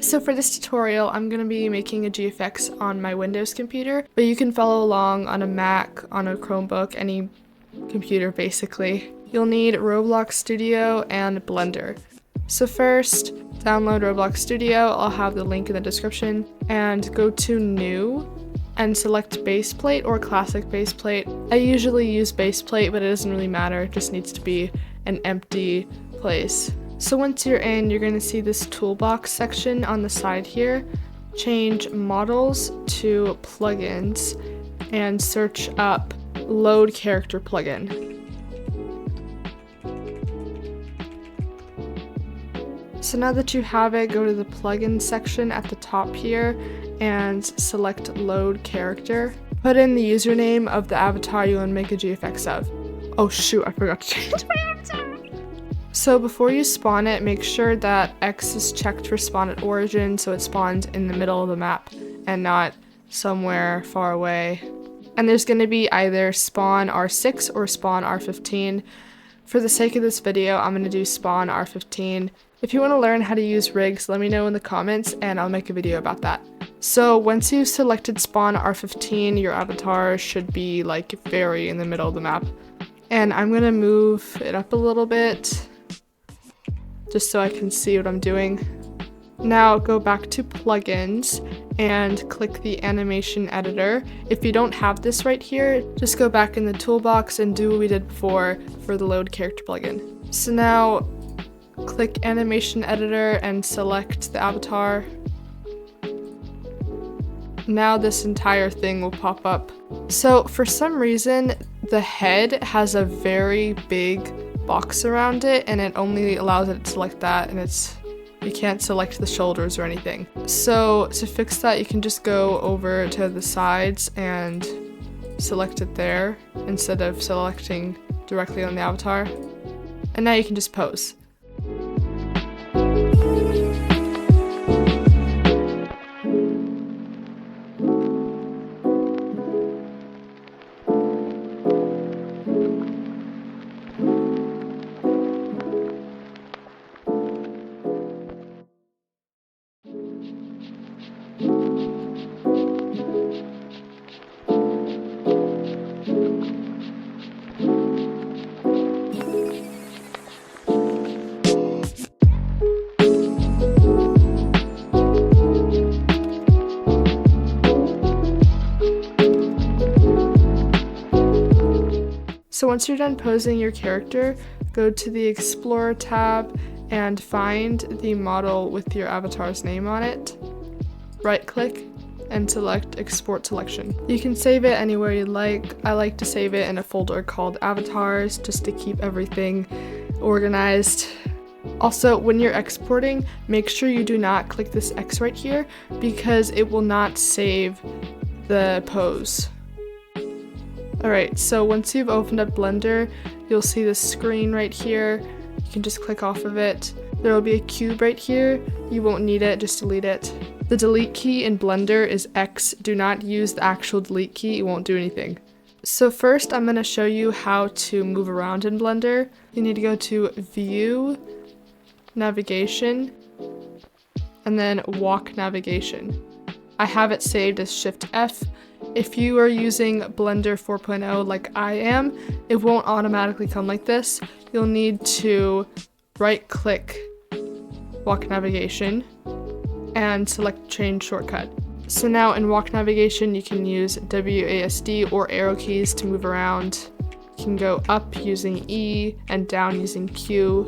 So for this tutorial, I'm going to be making a GFX on my Windows computer, but you can follow along on a Mac, on a Chromebook, any computer basically. You'll need Roblox Studio and Blender. So first, download Roblox Studio, I'll have the link in the description, and go to New, and select base plate or classic base plate. I usually use base plate, but it doesn't really matter, it just needs to be an empty place. So once you're in, you're going to see this toolbox section on the side here. Change models to plugins and search up 𝙬𝙤𝙀𝙗𝙀 plugin. So now that you have it, go to the plugin section at the top here and select 𝙬𝙤𝙀𝙀. Put in the username of the avatar you want to make a GFX of. Oh shoot, I forgot to change my avatar! So before you spawn it, make sure that X is checked for spawn at origin so it spawns in the middle of the map and not somewhere far away. And there's going to be either spawn R6 or spawn R15. For the sake of this video, I'm going to do spawn R15. If you want to learn how to use RIGS, let me know in the comments and I'll make a video about that. So once you've selected spawn R15, your avatar should be like very in the middle of the map. And I'm going to move it up a little bit, just so I can see what I'm doing. Now go back to plugins and click the animation editor. If you don't have this right here, just go back in the toolbox and do what we did before for the 𝙬𝙀𝙀𝙀 plugin. So now click animation editor and select the avatar. Now this entire thing will pop up. So for some reason, the head has a very big box around it and it only allows it to select that, and you can't select the shoulders or anything. So to fix that, you can just go over to the sides and select it there instead of selecting directly on the avatar. And now you can just pose. So once you're done posing your character, go to the Explorer tab and find the model with your avatar's name on it. Right click and select Export Selection. You can save it anywhere you'd like. I like to save it in a folder called Avatars just to keep everything organized. Also, when you're exporting, make sure you do not click this X right here because it will not save the pose. Alright, so once you've opened up Blender, you'll see this screen right here. You can just click off of it. There will be a cube right here. You won't need it, just delete it. The delete key in Blender is X. Do not use the actual delete key, it won't do anything. So first I'm going to show you how to move around in Blender. You need to go to View, Navigation, and then Walk Navigation. I have it saved as Shift F. If you are using Blender 4.0 like I am, it won't automatically come like this. You'll need to right click Walk Navigation and select Change Shortcut. So now in Walk Navigation you can use WASD or arrow keys to move around. You can go up using E and down using Q.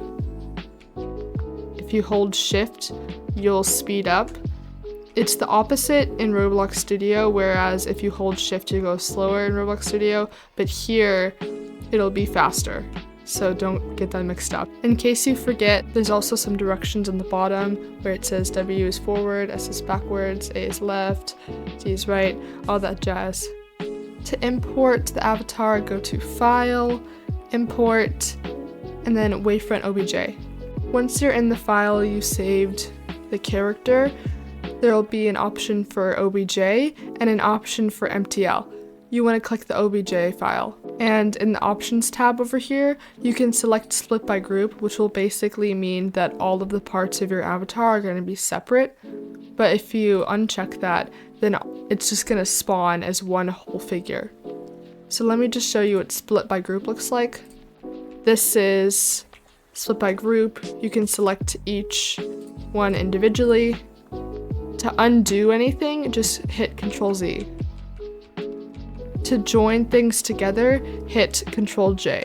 If you hold Shift, you'll speed up. It's the opposite in Roblox Studio, whereas if you hold Shift you go slower in Roblox Studio, but here it'll be faster, so don't get that mixed up. In case you forget, there's also some directions on the bottom where it says W is forward, S is backwards, A is left, D is right, all that jazz. To import the avatar, go to File, Import, and then Wavefront OBJ. Once you're in the file you saved the character, there will be an option for OBJ and an option for MTL. You want to click the OBJ file. And in the Options tab over here, you can select Split by Group, which will basically mean that all of the parts of your avatar are going to be separate. But if you uncheck that, then it's just gonna spawn as one whole figure. So let me just show you what split by group looks like. This is split by group. You can select each one individually. To undo anything, just hit Ctrl-Z. To join things together, hit Ctrl-J.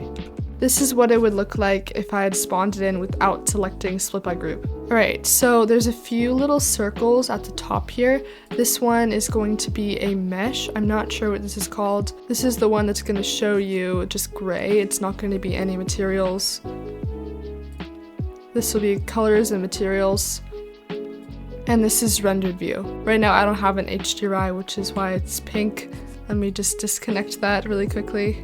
This is what it would look like if I had spawned it in without selecting split by group. Alright, so there's a few little circles at the top here. This one is going to be a mesh. I'm not sure what this is called. This is the one that's going to show you just gray. It's not going to be any materials. This will be colors and materials. And this is rendered view. Right now I don't have an 𝙤𝙬𝙖, which is why it's pink. Let me just disconnect that really quickly.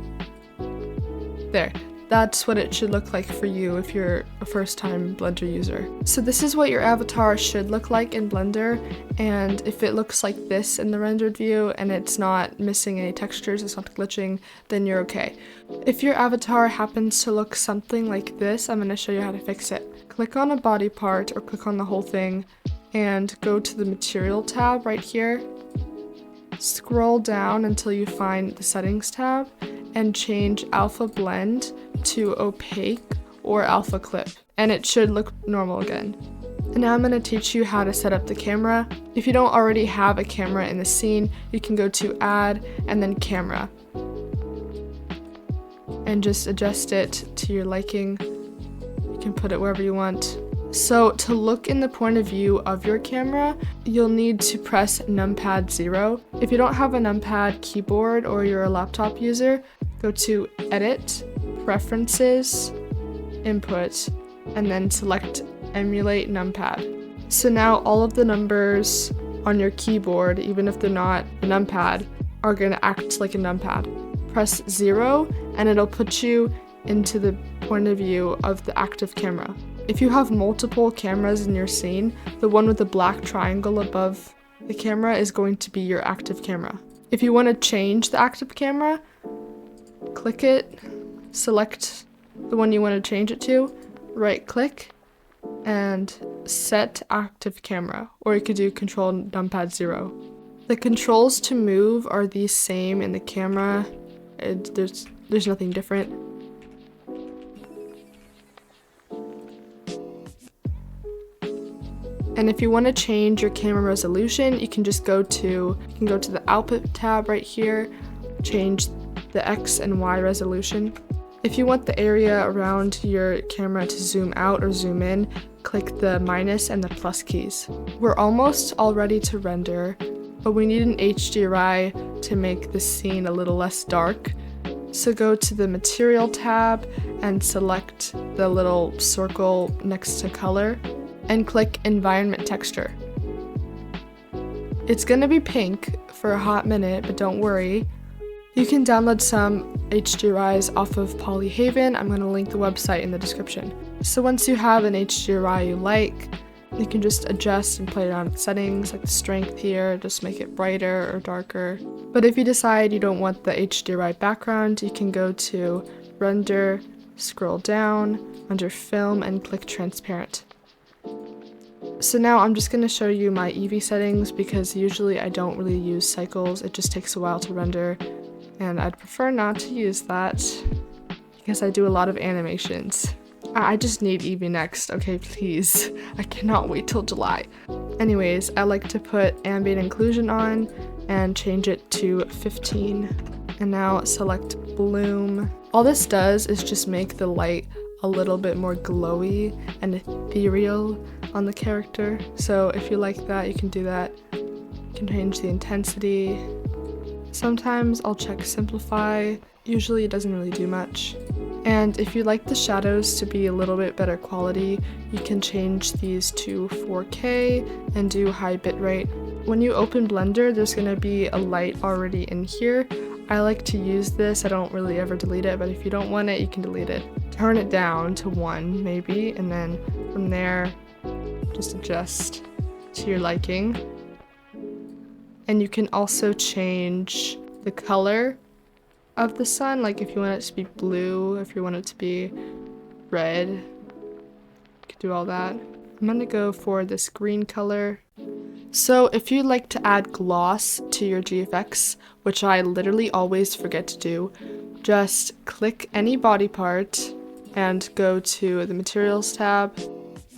There. That's what it should look like for you if you're a first-time Blender user. So this is what your avatar should look like in Blender, and if it looks like this in the rendered view and it's not missing any textures, it's not glitching, then you're okay. If your avatar happens to look something like this, I'm going to show you how to fix it. Click on a body part or click on the whole thing and go to the Material tab right here. Scroll down until you find the Settings tab and change Alpha Blend to Opaque or Alpha Clip, and it should look normal again. And now I'm going to teach you how to set up the camera. If you don't already have a camera in the scene, you can go to Add and then Camera and just adjust it to your liking. You can put it wherever you want. So to look in the point of view of your camera, you'll need to press numpad 0. If you don't have a numpad keyboard or you're a laptop user, go to Edit, Preferences, Input, and then select Emulate Numpad. So now all of the numbers on your keyboard, even if they're not a numpad, are going to act like a numpad. Press 0 and it'll put you into the point of view of the active camera. If you have multiple cameras in your scene, the one with the black triangle above the camera is going to be your active camera. If you want to change the active camera, click it, select the one you want to change it to, right click, and set active camera, or you could do Control numpad 0. The controls to move are the same in the camera. There's nothing different. And if you want to change your camera resolution, you can just go to the Output tab right here, change the X and Y resolution. If you want the area around your camera to zoom out or zoom in, click the minus and the plus keys. We're almost all ready to render, but we need an 𝙤𝙬𝙖 to make the scene a little less dark. So go to the Material tab and select the little circle next to color and click Environment Texture. It's gonna be pink for a hot minute, but don't worry. You can download some 𝙤𝙬𝙖s off of Polyhaven. I'm gonna link the website in the description. So once you have an 𝙤𝙬𝙖 you like, you can just adjust and play around with settings like the strength here, just make it brighter or darker. But if you decide you don't want the 𝙤𝙬𝙖 background, you can go to Render, scroll down under Film and click Transparent. So now I'm just going to show you my Eevee settings because usually I don't really use cycles. It just takes a while to render and I'd prefer not to use that because I do a lot of animations. I just need Eevee next, okay, please. I cannot wait till July. Anyways, I like to put ambient occlusion on and change it to 15. And now select bloom. All this does is just make the light a little bit more glowy and ethereal on the character. So if you like that, you can do that. You can change the intensity. Sometimes I'll check simplify. Usually it doesn't really do much. And if you like the shadows to be a little bit better quality, you can change these to 4K and do high bitrate. When you open Blender, there's going to be a light already in here. I like to use this. I don't really ever delete it, but if you don't want it, you can delete it. Turn it down to 1 maybe, and then from there, just adjust to your liking. And you can also change the color of the sun, like if you want it to be blue, if you want it to be red, you can do all that. I'm gonna go for this green color. So if you'd like to add gloss to your GFX, which I literally always forget to do, just click any body part and go to the Materials tab,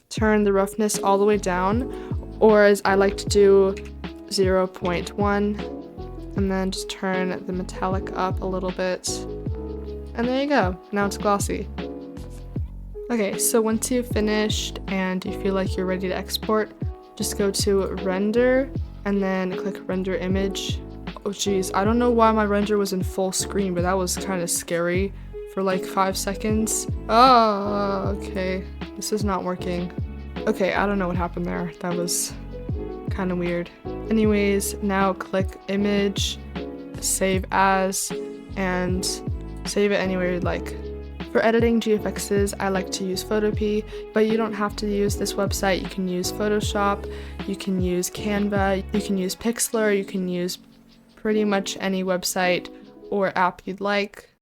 turn the roughness all the way down, or as I like to do, 0.1, and then just turn the metallic up a little bit. And there you go, now it's glossy. Okay, so once you've finished and you feel like you're ready to export, just go to render and then click render image. Oh geez, I don't know why my render was in full screen, but that was kind of scary for like 5 seconds. Oh, okay, this is not working. Okay, I don't know what happened there. That was kind of weird. Anyways, now click image, save as, and save it anywhere you'd like. For editing GFXs, I like to use photopea, but you don't have to use this website. You can use Photoshop, you can use Canva, you can use Pixlr, you can use pretty much any website or app you'd like.